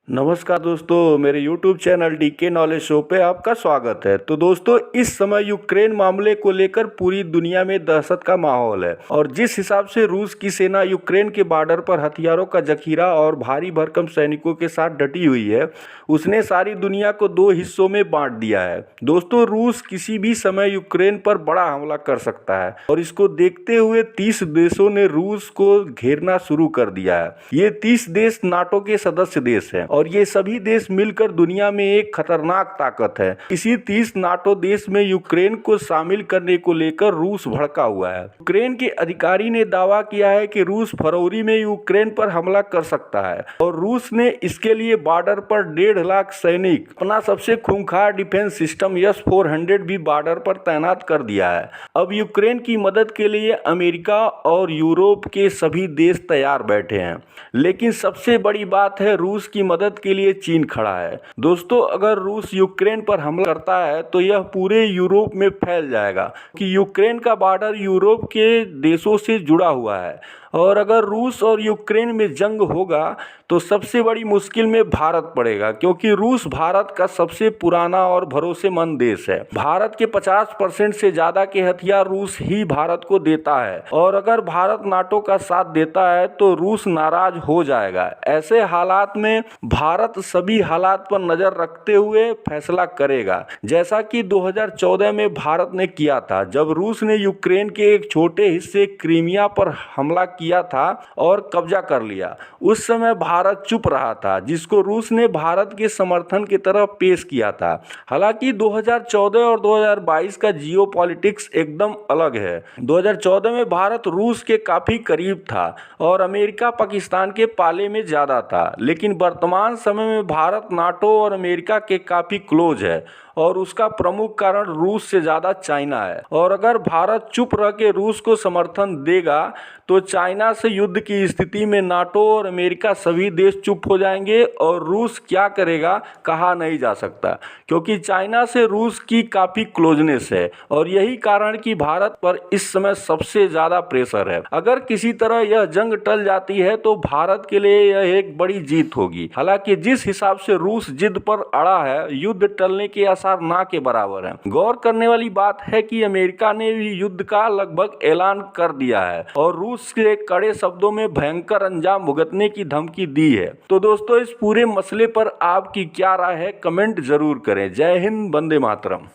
नमस्कार दोस्तों, मेरे YouTube channel DK knowledge show पे आपका स्वागत है। तो दोस्तों, इस समय यूक्रेन मामले को लेकर पूरी दुनिया में दहशत का माहौल है और जिस हिसाब से रूस की सेना यूक्रेन के बॉर्डर पर हथियारों का जखीरा और भारी भरकम सैनिकों के साथ डटी हुई है, उसने सारी दुनिया को दो हिस्सों में बांट दिया है। दोस्तों, रूस किसी भी समय यूक्रेन पर बड़ा हमला कर सकता है और इसको देखते हुए 30 देशों ने रूस को घेरना शुरू कर दिया है। ये 30 देश नाटो के सदस्य देश हैं और ये सभी देश मिलकर दुनिया में एक खतरनाक ताकत है। इसी 30 नाटो देश में यूक्रेन को शामिल करने को लेकर रूस भड़का हुआ है। यूक्रेन के अधिकारी ने दावा किया है कि रूस फरवरी में यूक्रेन पर हमला कर सकता है और रूस ने इसके लिए बॉर्डर पर 1.5 लाख सैनिक, अपना सबसे खूंखार डिफेंस सिस्टम S-400 भी बॉर्डर पर तैनात कर दिया है। अब यूक्रेन की मदद के लिए अमेरिका और यूरोप के सभी देश तैयार बैठे हैं, लेकिन सबसे बड़ी बात है, रूस की मदद के लिए चीन खड़ा है। दोस्तों, अगर रूस यूक्रेन पर हमला करता है तो यह पूरे यूरोप में फैल जाएगा कि यूक्रेन का बॉर्डर यूरोप के देशों से जुड़ा हुआ है और अगर रूस और यूक्रेन में जंग होगा तो सबसे बड़ी मुश्किल में भारत पड़ेगा, क्योंकि रूस भारत का सबसे पुराना और भरोसेमंद देश है। भारत के 50% से ज़्यादा के हथियार रूस ही भारत को देता है और अगर भारत नाटो का साथ देता है तो रूस नाराज हो जाएगा। ऐसे हालात में भारत सभी हालात पर नज़र रखते हुए फैसला करेगा, जैसा कि 2014 में भारत ने किया था, जब रूस ने यूक्रेन के एक छोटे हिस्से क्रीमिया पर हमला किया था और कब्जा कर लिया। उस समय भारत चुप रहा था, जिसको रूस ने भारत के समर्थन की तरफ पेश किया था। हालांकि 2014 और 2022 का जियोपॉलिटिक्स एकदम अलग है। 2014 में भारत रूस के काफ़ी करीब था और अमेरिका पाकिस्तान के पाले में ज़्यादा था, लेकिन वर्तमान समय में भारत नाटो और अमेरिका के काफ़ी क्लोज है और उसका प्रमुख कारण रूस से ज़्यादा चाइना है। और अगर भारत चुप रह के रूस को समर्थन देगा तो चाइना से युद्ध की स्थिति में नाटो और अमेरिका सभी देश चुप हो जाएंगे और रूस क्या करेगा कहा नहीं जा सकता, क्योंकि चाइना से रूस की काफ़ी क्लोजनेस है और यही कारण कि भारत पर इस समय सबसे ज़्यादा प्रेशर है। अगर किसी तरह यह जंग टल जाती है तो भारत के लिए यह एक बड़ी जीत होगी। हालांकि जिस हिसाब से रूस जिद पर अड़ा है, युद्ध टलने के आसार ना के बराबर है। गौर करने वाली बात है कि अमेरिका ने भी युद्ध का लगभग ऐलान कर दिया है और रूस के कड़े शब्दों में भयंकर अंजाम भुगतने की धमकी दी है। तो दोस्तों, इस पूरे मसले पर आपकी क्या राय है, कमेंट जरूर करें। जय हिंद, वंदे मातरम।